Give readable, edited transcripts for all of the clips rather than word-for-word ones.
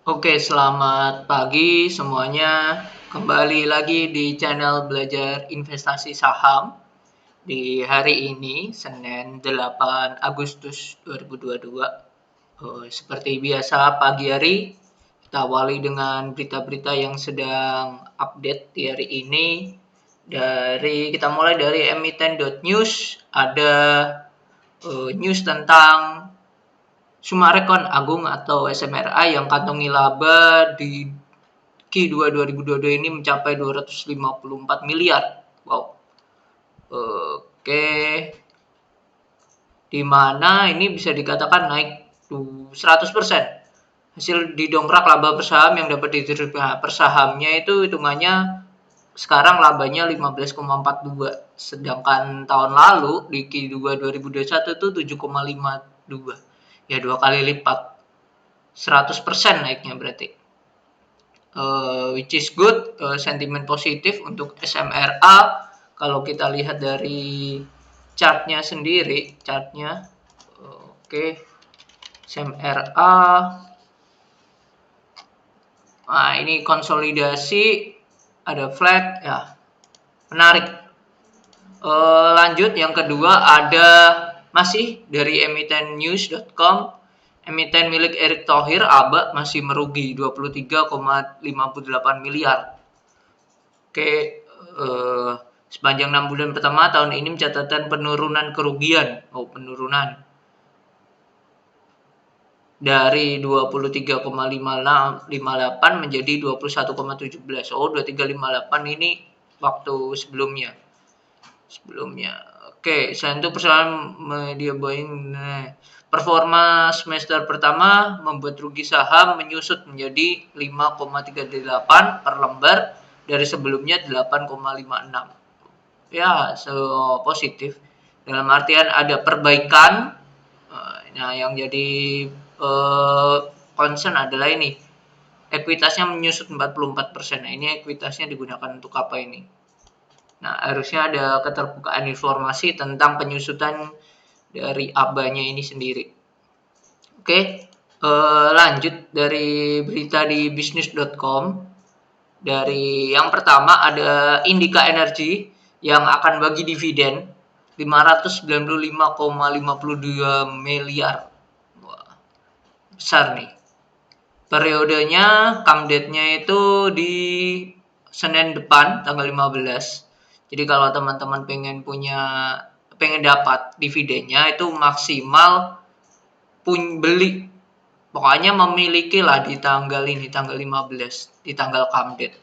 Oke, selamat pagi semuanya. Kembali lagi di channel Belajar Investasi Saham. Di hari ini, Senin 8 Agustus 2022. Seperti biasa pagi hari, kita awali dengan berita-berita yang sedang update di hari ini. Kita mulai dari emiten.news, ada news tentang Summarecon Agung atau SMRA yang kantongi laba di Q2 2022 ini mencapai 254 miliar. Wow. Oke. Di mana ini bisa dikatakan naik 100%. Hasil didongkrak laba per saham yang dapat diterima per sahamnya itu hitungannya sekarang labanya 15,42, sedangkan tahun lalu di Q2 2021 itu 7,52. Ya, 2 kali lipat. 100% naiknya berarti. Which is good, sentimen positif untuk SMRA. Kalau kita lihat dari chartnya sendiri, oke, SMRA. Nah, ini konsolidasi, ada flat, ya, menarik. Lanjut, yang kedua ada masih dari emitennews.com. Emiten milik Erick Thohir, ABA, masih merugi 23,58 miliar. Oke, sepanjang 6 bulan pertama tahun ini mencatatkan penurunan kerugian. Penurunan dari 23,58 menjadi 21,17. 23,58 ini waktu sebelumnya. Oke, selain itu persoalan media buying. Performa semester pertama membuat rugi saham menyusut menjadi 5,38 per lembar dari sebelumnya 8,56. Ya, positif. Dalam artian ada perbaikan. Nah, yang jadi concern adalah ini. Ekuitasnya menyusut 44%. Nah, ini ekuitasnya digunakan untuk apa ini? Nah, harusnya ada keterbukaan informasi tentang penyusutan dari ABA-nya ini sendiri. Oke, lanjut dari berita di bisnis.com. Dari yang pertama ada Indika Energy yang akan bagi dividen 595,52 miliar. Wah, besar nih. Periodenya, come date-nya itu di Senin depan, tanggal 15. Jadi kalau teman-teman pengen dapat dividennya itu maksimal beli. Pokoknya memiliki lah di tanggal ini, tanggal 15, di tanggal come date.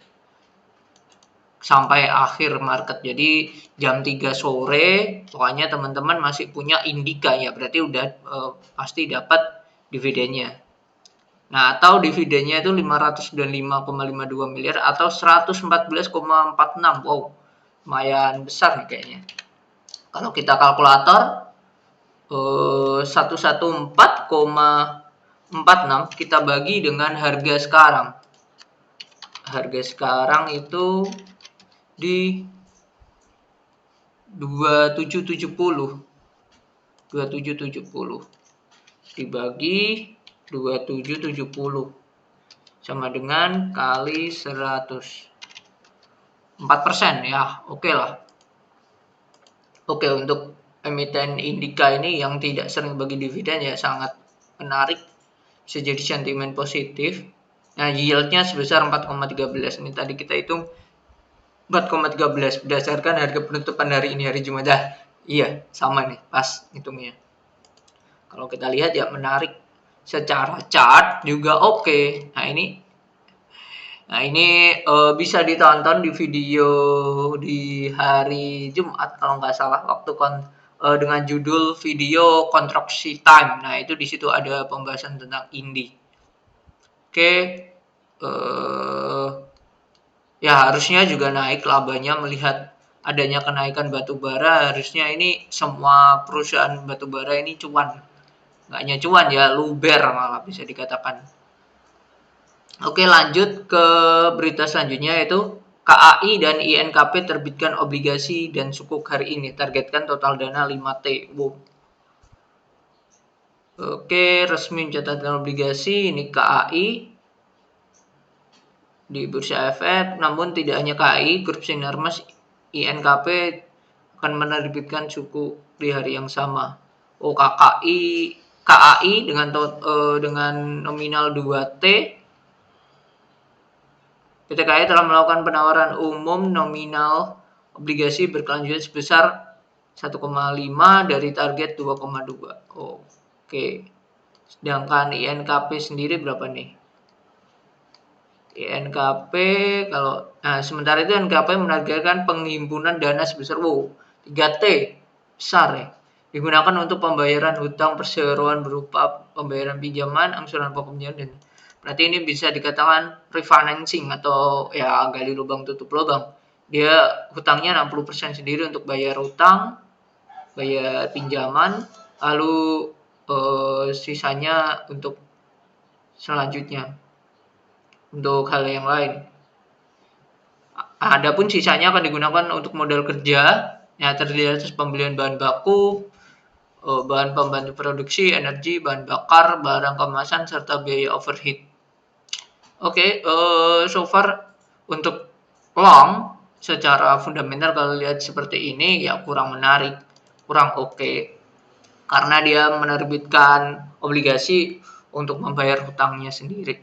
Sampai akhir market. Jadi jam 3 sore, pokoknya teman-teman masih punya Indika ya, berarti udah pasti dapat dividennya. Nah, atau dividennya itu 595,52 miliar atau 114,46. Wow, lumayan besar nih kayaknya. Kalau kita kalkulator 114,46 kita bagi dengan harga sekarang. Harga sekarang itu di 2770 dibagi 2770 sama dengan kali 100, 4% ya, oke lah. Oke, untuk emiten Indika ini yang tidak sering bagi dividen ya sangat menarik, bisa jadi sentimen positif. Nah, yieldnya sebesar 4,13. Ini tadi kita hitung 4,13 berdasarkan harga penutupan hari ini, hari Jumat. Iya, sama nih, pas hitungnya. Kalau kita lihat ya menarik. Secara chart juga oke. Nah ini bisa ditonton di video di hari Jumat kalau nggak salah, waktu dengan judul video Kontraksi Time. Nah itu di situ ada pembahasan tentang Indi. Oke, ya harusnya juga naik labanya melihat adanya kenaikan batubara. Harusnya ini semua perusahaan batubara ini cuan. Nggak hanya cuan ya, luber malah bisa dikatakan. Oke, lanjut ke berita selanjutnya yaitu KAI dan INKP terbitkan obligasi dan sukuk hari ini. Targetkan total dana 5T. Wow. Oke, resmi mencatatkan obligasi ini KAI di Bursa Efek. Namun tidak hanya KAI, Grup Sinarmas INKP akan menerbitkan suku di hari yang sama. KAI dengan nominal 2T. PT KAI telah melakukan penawaran umum nominal obligasi berkelanjutan sebesar 1,5 dari target 2,2. Oke. Sedangkan INKP sendiri berapa nih? INKP sementara itu INKP menargetkan penghimpunan dana sebesar 3T besar ya. Digunakan untuk pembayaran hutang perseroan berupa pembayaran pinjaman, angsuran pokok pinjaman, dan berarti ini bisa dikatakan refinancing atau ya gali lubang tutup lubang. Dia hutangnya 60% sendiri untuk bayar hutang, bayar pinjaman, lalu sisanya untuk selanjutnya untuk hal yang lain. Adapun sisanya akan digunakan untuk modal kerja, ya terdiri atas pembelian bahan baku, bahan pembantu produksi, energi, bahan bakar, barang kemasan, serta biaya overhead. Oke, so far untuk long secara fundamental kalau lihat seperti ini ya kurang menarik, kurang oke. Karena dia menerbitkan obligasi untuk membayar hutangnya sendiri.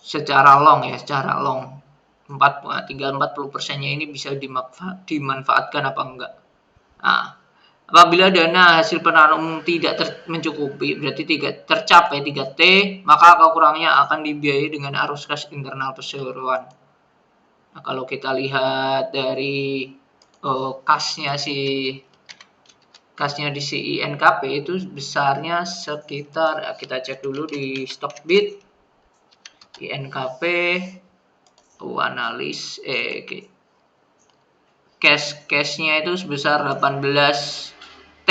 Secara long, tinggal 40%-nya ini bisa dimanfaatkan apa enggak. Nah, apabila dana hasil penawaran umum tidak mencukupi, berarti tidak tercapai 3T, maka kekurangnya akan dibiayai dengan arus kas internal perseroan. Nah, kalau kita lihat dari kasnya di INKP itu besarnya sekitar, kita cek dulu di Stockbit INKP analis cashnya itu sebesar 18T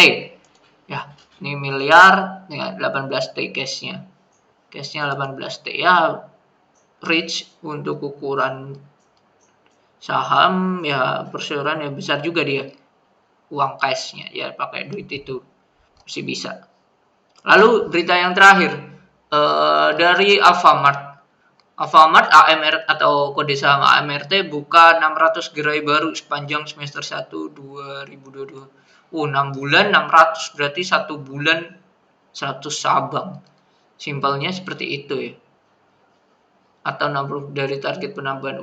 ya, ini miliar ya, 18T cashnya 18T ya, rich untuk ukuran saham ya, perseroan ya besar juga dia uang cashnya ya, pakai duit itu masih bisa. Lalu berita yang terakhir dari Alfamart AMR atau kode saham AMRT buka 600 gerai baru sepanjang semester 1 2022. 6 bulan 600 berarti 1 bulan 100 cabang. Simpelnya seperti itu ya. Atau 60 dari target penambahan.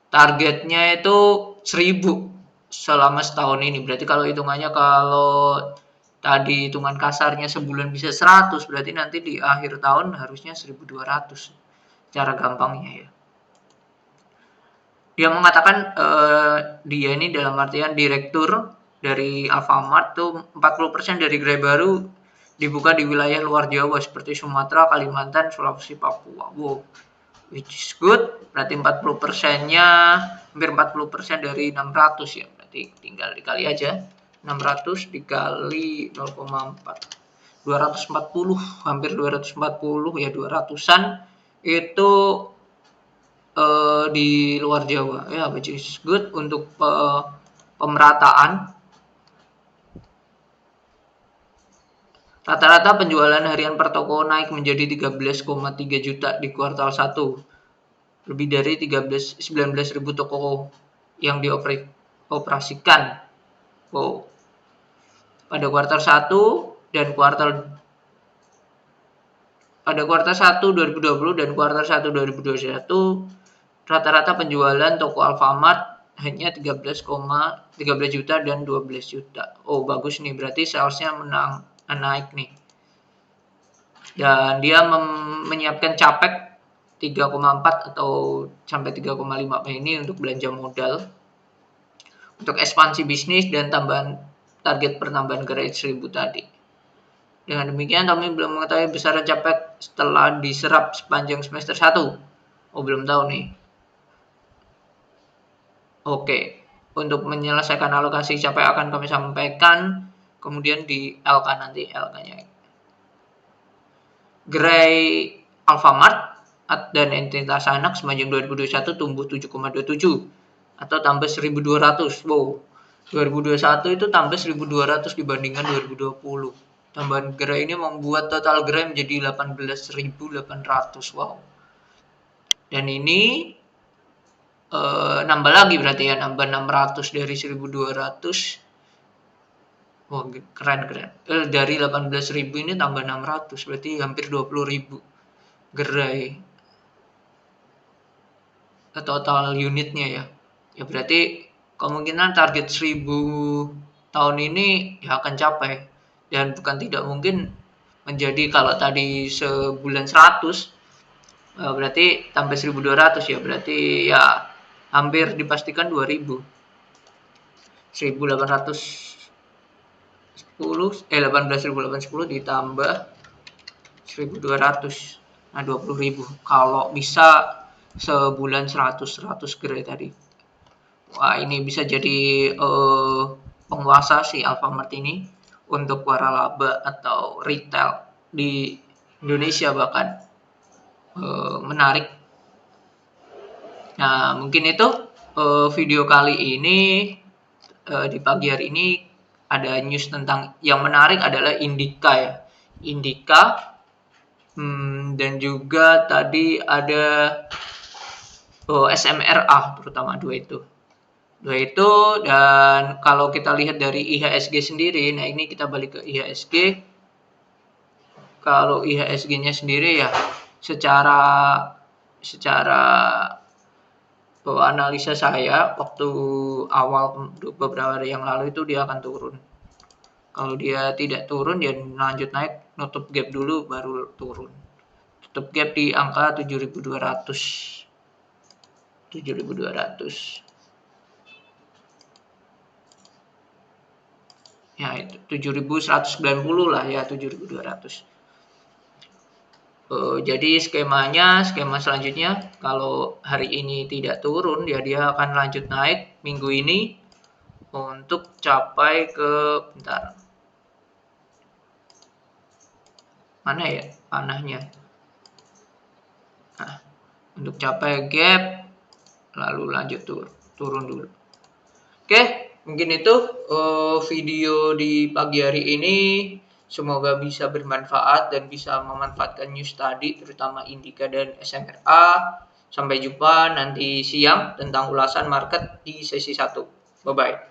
Targetnya itu 1000 selama setahun ini. Berarti kalau hitungannya, kalau tadi hitungan kasarnya sebulan bisa 100, berarti nanti di akhir tahun harusnya 1200. Cara gampangnya ya. Dia mengatakan dia ini dalam artian direktur dari Alfamart tuh 40% dari gerai baru dibuka di wilayah luar Jawa seperti Sumatera, Kalimantan, Sulawesi, Papua. Which is good. Berarti 40%-nya hampir 40% dari 600 ya. Berarti tinggal dikali aja. 600 dikali 0,4. 240, hampir 240 ya, 200-an itu di luar Jawa ya, which is good untuk pemerataan. Rata-rata penjualan harian per toko naik menjadi 13,3 juta di kuartal 1. Lebih dari 19.000 toko yang dioperasikan. Pada kuartal 1 dan pada kuartal 1 2020 dan kuartal 1 2021, rata-rata penjualan toko Alfamart hanya 13 juta dan 12 juta. Bagus nih, berarti salesnya naik nih. Dan dia menyiapkan capek 3,4 atau sampai 3,5 ini untuk belanja modal untuk ekspansi bisnis dan target pertambahan gerai 1000 tadi. Dengan demikian, kami belum mengetahui besaran capek setelah diserap sepanjang semester 1. Belum tahu nih. Oke, untuk menyelesaikan alokasi capek akan kami sampaikan kemudian di LK nanti, LK-nya. Gerai Alfamart dan entitas anak sepanjang 2021 tumbuh 7,27 atau tambah 1.200. 2021 itu tambah 1.200 dibandingkan 2020. Tambahan gerai ini membuat total gerai menjadi 18.800. Dan ini nambah lagi berarti ya, nambah 600 dari 1200. Wah, keren. Dari 18.000 ini tambah 600, berarti hampir 20.000 gerai total unitnya ya. Ya berarti kemungkinan target 1000 tahun ini ya akan capai. Dan bukan tidak mungkin menjadi, kalau tadi sebulan 100, berarti tambah 1200 ya, berarti ya hampir dipastikan 2000. 18.810 ditambah 1200, nah 20.000 kalau bisa sebulan 100 gerai tadi. Wah, ini bisa jadi penguasa si Alfamart ini untuk waralaba atau retail di Indonesia bahkan. Menarik. Nah, mungkin itu video kali ini. Di pagi hari ini ada news tentang yang menarik adalah Indika ya. Indika, dan juga tadi ada SMRA, terutama dua itu. Dan kalau kita lihat dari IHSG sendiri, nah ini kita balik ke IHSG. Kalau IHSG-nya sendiri ya secara analisa saya waktu awal beberapa hari yang lalu itu dia akan turun. Kalau dia tidak turun, dia lanjut naik, nutup gap dulu baru turun. Tutup gap di angka 7.200. 7.200. Ya, itu 7.190 lah ya, 7.200. Jadi skema selanjutnya, kalau hari ini tidak turun ya dia akan lanjut naik minggu ini untuk capai ke, bentar, mana ya panahnya. Nah, untuk capai gap lalu lanjut turun dulu. Oke, mungkin itu video di pagi hari ini. Semoga bisa bermanfaat dan bisa memanfaatkan news tadi, terutama Indika dan SMRA. Sampai jumpa nanti siang tentang ulasan market di sesi 1. Bye-bye.